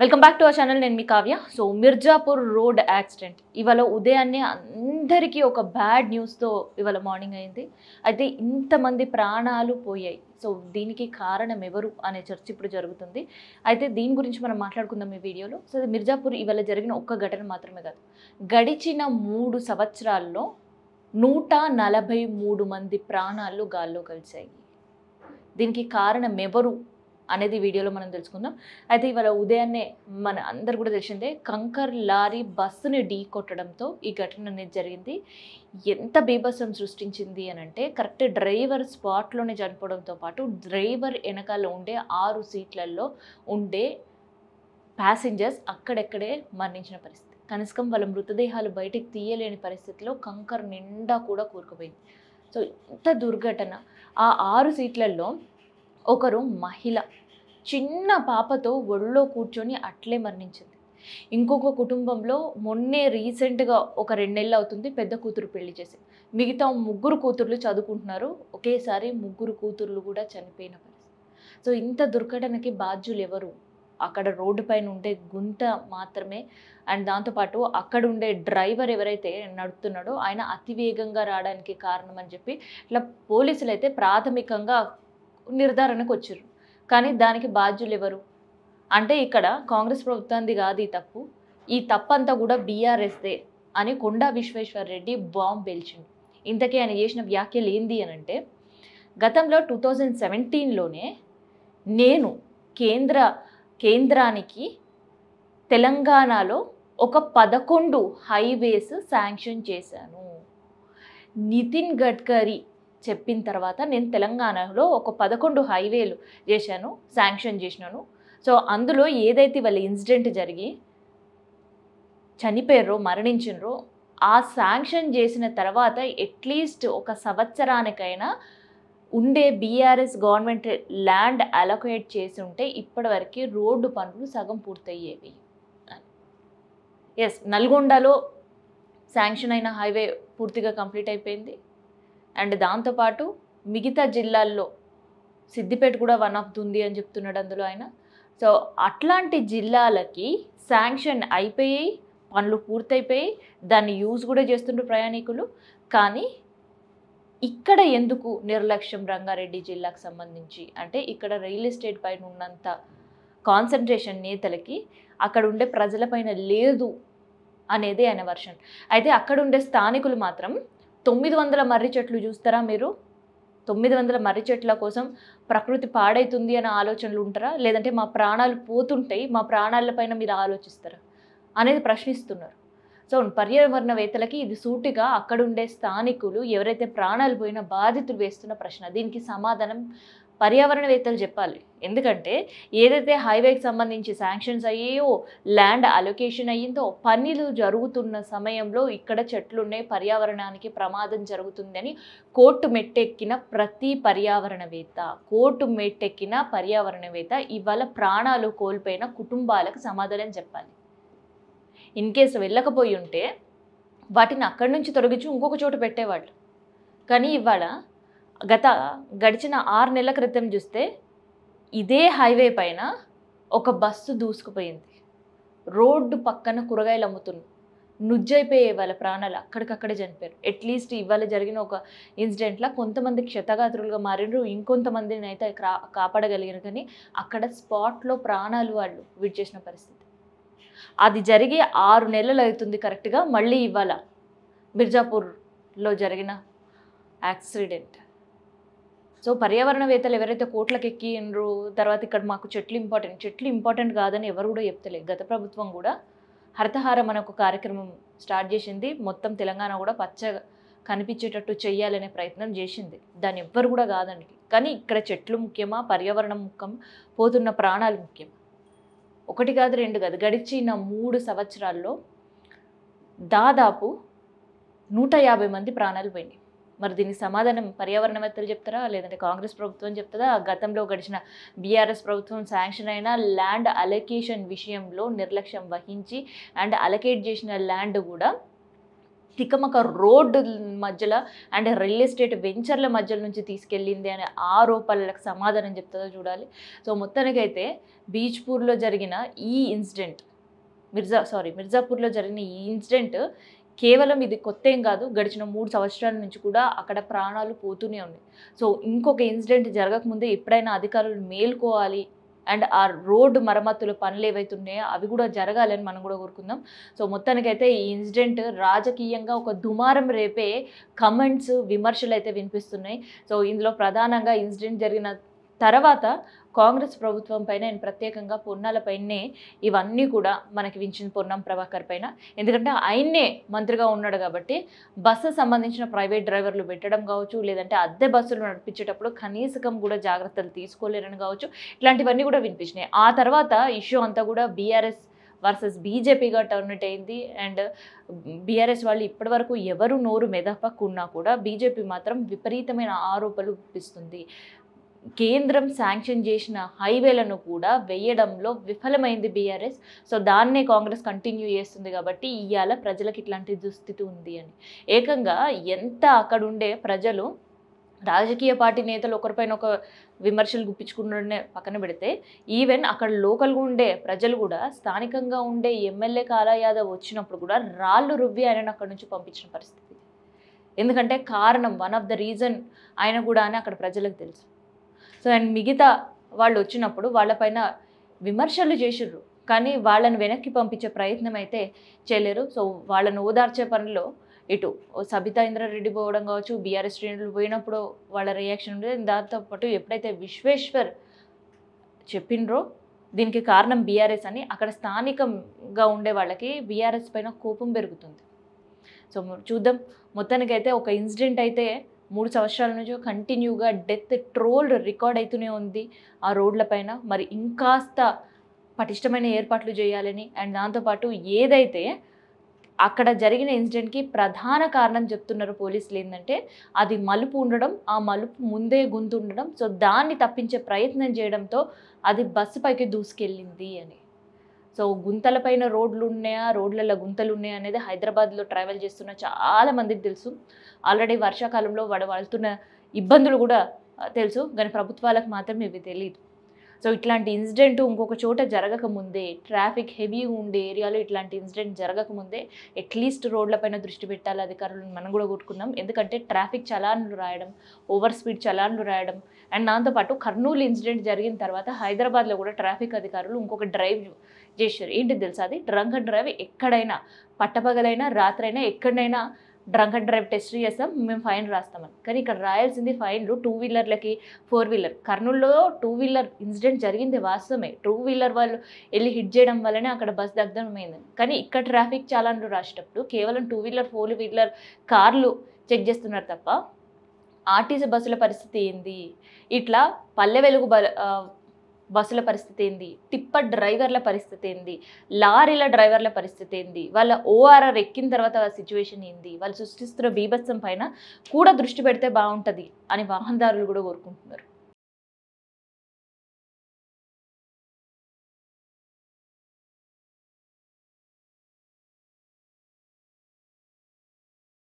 Welcome back to our channel. నేను మీ Kavya. So Mirzapur road accident ఇవాళ ఉదయాన్నే అందరికీ ఒక బ్యాడ్ న్యూస్తో ఇవాళ మార్నింగ్ అయింది. అయితే ఇంతమంది ప్రాణాలు పోయాయి. సో దీనికి కారణం ఎవరు అనే చర్చ ఇప్పుడు జరుగుతుంది. అయితే దీని గురించి మనం మాట్లాడుకుందాం ఈ వీడియోలో. సో మిర్జాపూర్ ఇవాళ జరిగిన ఒక్క ఘటన మాత్రమే కాదు, గడిచిన 3 సంవత్సరాల్లో 143 మంది ప్రాణాలు గాల్లో కలిశాయి. దీనికి కారణం ఎవరు అనేది వీడియోలో మనం తెలుసుకుందాం. అయితే ఇవాళ ఉదయాన్నే మన అందరు కూడా తెలిసిందే, కంకర్ లారీ బస్సుని ఢీ కొట్టడంతో ఈ ఘటన అనేది జరిగింది. ఎంత బీభత్సం సృష్టించింది అని అంటే, కరెక్ట్ డ్రైవర్ స్పాట్లోనే చనిపోవడంతో పాటు డ్రైవర్ వెనకాల ఉండే 6 సీట్లలో ఉండే ప్యాసింజర్స్ అక్కడెక్కడే మరణించిన పరిస్థితి. కనీసం వాళ్ళ మృతదేహాలు బయటికి తీయలేని పరిస్థితిలో కంకర్ నిండా కూడా కూరుకుపోయింది. సో ఇంత దుర్ఘటన. ఆ 6 సీట్లలో ఒకరు మహిళ చిన్న పాపతో ఒళ్ళో కూర్చొని అట్లే మరణించింది. ఇంకొక కుటుంబంలో మొన్నే రీసెంట్గా ఒక 2 నెలలు అవుతుంది పెద్ద కూతురు పెళ్లి చేసి, మిగతా 3 కూతుర్లు చదువుకుంటున్నారు. ఒకేసారి 3 కూతుర్లు కూడా చనిపోయిన పరిస్థితి. సో ఇంత దుర్ఘటనకి బాధ్యులు ఎవరు? అక్కడ రోడ్డు పైన ఉండే గుంత మాత్రమే. అండ్ దాంతోపాటు అక్కడ ఉండే డ్రైవర్ ఎవరైతే నడుపుతున్నాడో ఆయన అతివేగంగా రావడానికి కారణం అని చెప్పి ఇట్లా పోలీసులు అయితే ప్రాథమికంగా నిర్ధారణకు వచ్చారు. కానీ దానికి బాధ్యులు ఎవరు అంటే, ఇక్కడ కాంగ్రెస్ ప్రభుత్వానికి కాదు ఈ తప్పు, ఈ తప్పంతా కూడా బీఆర్ఎస్దే అని కొండా విశ్వేశ్వర్ రెడ్డి బాంబ్ పేల్చిండు. ఇంతకీ ఆయన చేసిన వ్యాఖ్యలు ఏంది అని అంటే, గతంలో 2017లోనే నేను కేంద్రానికి తెలంగాణలో ఒక 11 హైవేస్ శాంక్షన్ చేశాను. నితిన్ గడ్కరీ చెప్పిన తర్వాత నేను తెలంగాణలో ఒక 11 హైవేలు శాంక్షన్ చేసినాను. సో అందులో ఏదైతే వాళ్ళ ఇన్సిడెంట్ జరిగి చనిపోయారో మరణించినరో ఆ శాంక్షన్ చేసిన తర్వాత అట్లీస్ట్ ఒక సంవత్సరానికైనా ఉండే బీఆర్ఎస్ గవర్నమెంట్ ల్యాండ్ అలొకేట్ చేసి ఉంటే ఇప్పటివరకు రోడ్డు పనులు సగం పూర్తయ్యేవి. ఎస్, నల్గొండలో శాంక్షన్ అయిన హైవే పూర్తిగా కంప్లీట్ అయిపోయింది. అండ్ దాంతోపాటు మిగతా జిల్లాల్లో సిద్దిపేట కూడా వన్ ఆఫ్ ఉంది అని చెప్తున్నాడు అందులో ఆయన. సో అట్లాంటి జిల్లాలకి శాంక్షన్ అయిపోయి పనులు పూర్తయిపోయి దాన్ని యూజ్ కూడా చేస్తుండ్రు ప్రయాణికులు. కానీ ఇక్కడ ఎందుకు నిర్లక్ష్యం రంగారెడ్డి జిల్లాకు సంబంధించి అంటే, ఇక్కడ రియల్ ఎస్టేట్ పైన ఉన్నంత కాన్సన్ట్రేషన్ నేతలకి అక్కడ ఉండే ప్రజలపైన లేదు అనేది ఆయన వర్షన్. అయితే అక్కడ ఉండే స్థానికులు మాత్రం 900 మర్రి చెట్లు చూస్తారా మీరు? 900 మర్రి చెట్ల కోసం ప్రకృతి పాడైతుంది అనే ఆలోచనలు ఉంటారా? లేదంటే మా ప్రాణాలు పోతుంటాయి, మా ప్రాణాలపైన మీరు ఆలోచిస్తారా అనేది ప్రశ్నిస్తున్నారు. సో పర్యావరణవేత్తలకి ఇది సూటిగా అక్కడుండే స్థానికులు ఎవరైతే ప్రాణాలు పోయిన బాధితులు వేస్తున్న ప్రశ్న. దీనికి సమాధానం పర్యావరణవేత్తలు చెప్పాలి. ఎందుకంటే ఏదైతే హైవేకి సంబంధించి శాంక్షన్స్ అయ్యాయో, ల్యాండ్ అలొకేషన్ అయ్యిందో, పనులు జరుగుతున్న సమయంలో ఇక్కడ చెట్లు ఉన్నాయి, పర్యావరణానికి ప్రమాదం జరుగుతుందని కోర్టు మెట్టెక్కిన పర్యావరణవేత్త ఇవాళ ప్రాణాలు కోల్పోయిన కుటుంబాలకు సమాధానం చెప్పాలి. ఇన్ కేసు వెళ్ళకపోయి ఉంటే వాటిని అక్కడి నుంచి తొలగించి ఇంకొక చోట పెట్టేవాళ్ళు. కానీ ఇవాళ గడిచిన 6 నెలల క్రితం చూస్తే ఇదే హైవే పైన ఒక బస్సు దూసుకుపోయింది. రోడ్డు పక్కన కూరగాయలు అమ్ముతున్నారు, నుజ్జైపోయే వాళ్ళ ప్రాణాలు అక్కడికక్కడే చనిపోయారు. అట్లీస్ట్ ఇవాళ జరిగిన ఒక ఇన్సిడెంట్లో కొంతమంది క్షతగాత్రులుగా మారినరు, ఇంకొంతమందిని అయితే కాపాడగలిగారు. కానీ అక్కడ స్పాట్లో ప్రాణాలు వాళ్ళు విడిచేసిన పరిస్థితి. అది జరిగి 6 నెలలు అవుతుంది కరెక్ట్గా. మళ్ళీ ఇవాళ మిర్జాపూర్లో జరిగిన యాక్సిడెంట్. సో పర్యావరణవేత్తలు ఎవరైతే కోట్లకు ఎక్కిండ్రో తర్వాత ఇక్కడ మాకు చెట్లు ఇంపార్టెంట్ కాదని ఎవరు కూడా చెప్తలేదు. గత ప్రభుత్వం కూడా హరితహారం అనే ఒక కార్యక్రమం స్టార్ట్ చేసింది. మొత్తం తెలంగాణ కూడా పచ్చగా కనిపించేటట్టు చేయాలనే ప్రయత్నం చేసింది. దాన్ని ఎవ్వరు కూడా కాదండి. కానీ ఇక్కడ చెట్లు ముఖ్యమా, పర్యావరణం ముఖ్యం, పోతున్న ప్రాణాలు ముఖ్యం? 1 కాదు 2 కాదు, గడిచిన 3 సంవత్సరాల్లో దాదాపు 150 మంది ప్రాణాలు పోయినాయి. మరి దీనికి సమాధానం పర్యావరణవేత్తలు చెప్తారా, లేదంటే కాంగ్రెస్ ప్రభుత్వం చెప్తుందా? గతంలో గడిచిన బీఆర్ఎస్ ప్రభుత్వం శాంక్షన్ అయిన ల్యాండ్ అలొకేషన్ విషయంలో నిర్లక్ష్యం వహించి అండ్ అలొకేట్ చేసిన ల్యాండ్ కూడా తికమక రోడ్డు మధ్యలో అండ్ రియల్ ఎస్టేట్ వెంచర్ల మధ్యలో నుంచి తీసుకెళ్ళింది అనే ఆరోపణలకు సమాధానం చెప్తుందో చూడాలి. సో మొత్తానికైతే బీచ్పూర్లో జరిగిన ఈ ఇన్సిడెంట్ మిర్జాపూర్లో జరిగిన ఈ ఇన్సిడెంట్ కేవలం ఇది కొత్త ఏం కాదు. గడిచిన 3 సంవత్సరాల నుంచి కూడా అక్కడ ప్రాణాలు పోతూనే ఉన్నాయి. సో ఇంకొక ఇన్సిడెంట్ జరగకముందే ఎప్పుడైనా అధికారులు మేల్కోవాలి అండ్ ఆ రోడ్డు మరమ్మతుల పనులు ఏవైతున్నాయో అవి కూడా జరగాలని మనం కూడా కోరుకుందాం. సో మొత్తానికైతే ఈ ఇన్సిడెంట్ రాజకీయంగా ఒక దుమారం రేపే కమెంట్స్ విమర్శలు అయితే వినిపిస్తున్నాయి. సో ఇందులో ప్రధానంగా ఇన్సిడెంట్ జరిగిన తర్వాత కాంగ్రెస్ ప్రభుత్వం పైన నేను ప్రత్యేకంగా పొన్నాల పైనే ఇవన్నీ కూడా మనకి వించింది పొన్నం ప్రభాకర్ పైన. ఎందుకంటే ఆయన్నే మంత్రిగా ఉన్నాడు కాబట్టి బస్సు సంబంధించిన ప్రైవేట్ డ్రైవర్లు పెట్టడం కావచ్చు, లేదంటే అద్దె బస్సులు నడిపించేటప్పుడు కనీసకం కూడా జాగ్రత్తలు తీసుకోలేరని కావచ్చు, ఇట్లాంటివన్నీ కూడా వినిపించినాయి. ఆ తర్వాత ఇష్యూ అంతా కూడా బీఆర్ఎస్ వర్సెస్ బీజేపీగా టర్నేట్ అయింది. అండ్ బీఆర్ఎస్ వాళ్ళు ఇప్పటి వరకు ఎవరు నోరు మెదపకున్నా కూడా బీజేపీ మాత్రం విపరీతమైన ఆరోపణలు గుప్పిస్తుంది. కేంద్రం శాంక్షన్ చేసిన హైవేలను కూడా వేయడంలో విఫలమైంది బీఆర్ఎస్. సో దాన్నే కాంగ్రెస్ కంటిన్యూ చేస్తుంది కాబట్టి ఇవాళ ప్రజలకు ఇట్లాంటి దుస్థితి ఉంది అని. ఏకంగా ఎంత అక్కడుండే ప్రజలు రాజకీయ పార్టీ నేతలు ఒకరిపైన ఒక విమర్శలు గుప్పించుకుంటుండే పక్కన పెడితే ఈవెన్ అక్కడ లోకల్గా ఉండే ప్రజలు కూడా స్థానికంగా ఉండే ఎమ్మెల్యే కాలా యాదవ్ వచ్చినప్పుడు కూడా రాళ్ళు రువ్వి ఆయన అక్కడ నుంచి పంపించిన పరిస్థితి. ఎందుకంటే కారణం వన్ ఆఫ్ ద రీజన్ ఆయన కూడా అని అక్కడ ప్రజలకు తెలుసు. సో అండ్ మిగతా వాళ్ళు వచ్చినప్పుడు వాళ్ళపైన విమర్శలు చేసిర్రు, కానీ వాళ్ళని వెనక్కి పంపించే ప్రయత్నం అయితే చేయలేరు. సో వాళ్ళని ఓదార్చే పనిలో ఇటు సబితా ఇంద్రారెడ్డి పోవడం కావచ్చు, బీఆర్ఎస్ శ్రేణులు పోయినప్పుడు వాళ్ళ రియాక్షన్ ఉండేది. దాంతోపాటు ఎప్పుడైతే విశ్వేశ్వర్ చెప్పినరో దీనికి కారణం బీఆర్ఎస్ అని అక్కడ స్థానికంగా ఉండే వాళ్ళకి బీఆర్ఎస్ పైన కోపం పెరుగుతుంది. సో చూద్దాం. మొత్తానికైతే ఒక ఇన్సిడెంట్ అయితే 3 సంవత్సరాల నుంచి కంటిన్యూగా డెత్ ట్రోల్డ్ రికార్డ్ అవుతూనే ఉంది ఆ రోడ్ల పైన. మరి ఇంకాస్త పటిష్టమైన ఏర్పాట్లు చేయాలని అండ్ దాంతోపాటు ఏదైతే అక్కడ జరిగిన ఇన్సిడెంట్కి ప్రధాన కారణం చెప్తున్నారు పోలీసులు ఏంటంటే అది మలుపు ఉండడం, ఆ మలుపు ముందే గుంత ఉండడం. సో దాన్ని తప్పించే ప్రయత్నం చేయడంతో అది బస్సు పైకి దూసుకెళ్ళింది అని. సో గుంతలపైన రోడ్లు ఉన్నాయా, రోడ్లలో గుంతలు ఉన్నాయా అనేది హైదరాబాద్లో ట్రావెల్ చేస్తున్న చాలా మందికి తెలుసు. ఆల్రెడీ వర్షాకాలంలో వాడుతున్న ఇబ్బందులు కూడా తెలుసు, కానీ ప్రభుత్వాలకు మాత్రం ఇవి తెలియదు. సో ఇట్లాంటి ఇన్సిడెంట్ ఇంకొక చోట జరగకముందే, ట్రాఫిక్ హెవీ ఉండే ఏరియాలో ఇట్లాంటి ఇన్సిడెంట్ జరగకముందే అట్లీస్ట్ రోడ్లపైన దృష్టి పెట్టాలి అధికారులను మనం కూడా కొట్టుకుందాం. ఎందుకంటే ట్రాఫిక్ చలాన్లు రాయడం, ఓవర్ స్పీడ్ చలాన్లు రాయడం అండ్ దాంతోపాటు కర్నూలు ఇన్సిడెంట్ జరిగిన తర్వాత హైదరాబాద్లో కూడా ట్రాఫిక్ అధికారులు ఇంకొక డ్రైవ్ చేశారు. ఏంటి తెలుసా? అది డ్రంక్ అండ్ డ్రైవ్. ఎక్కడైనా పట్టపగలైనా రాత్రైనా ఎక్కడైనా డ్రంక్ అండ్ డ్రైవ్ టెస్ట్ చేస్తాం, మేము ఫైన్ రాస్తామని. కానీ ఇక్కడ రాయాల్సింది ఫైన్లు 2 వీలర్లకి 4 వీలర్. కర్నూలులో 2 వీలర్ ఇన్సిడెంట్ జరిగింది వాస్తవమే. 2 వీలర్ వాళ్ళు వెళ్ళి హిట్ చేయడం వల్లనే అక్కడ బస్ దగ్ధమైంది. కానీ ఇక్కడ ట్రాఫిక్ చాలాన్లు రాసేటప్పుడు కేవలం 2 వీలర్ 4 వీలర్ కార్లు చెక్ చేస్తున్నారు తప్ప ఆర్టీసీ బస్సుల పరిస్థితి ఏంది, ఇట్లా పల్లె వెలుగు బస్సుల పరిస్థితి ఏంది, టిప్పర్ డ్రైవర్ల పరిస్థితి ఏంది, లారీల డ్రైవర్ల పరిస్థితి ఏంది, వాళ్ళ ఓఆర్ఆర్ ఎక్కిన తర్వాత సిచ్యువేషన్ ఏంది, వాళ్ళు సృష్టిస్తున్న బీభత్సం పైన కూడా దృష్టి పెడితే బాగుంటుంది అని వాహనదారులు కూడా కోరుకుంటున్నారు.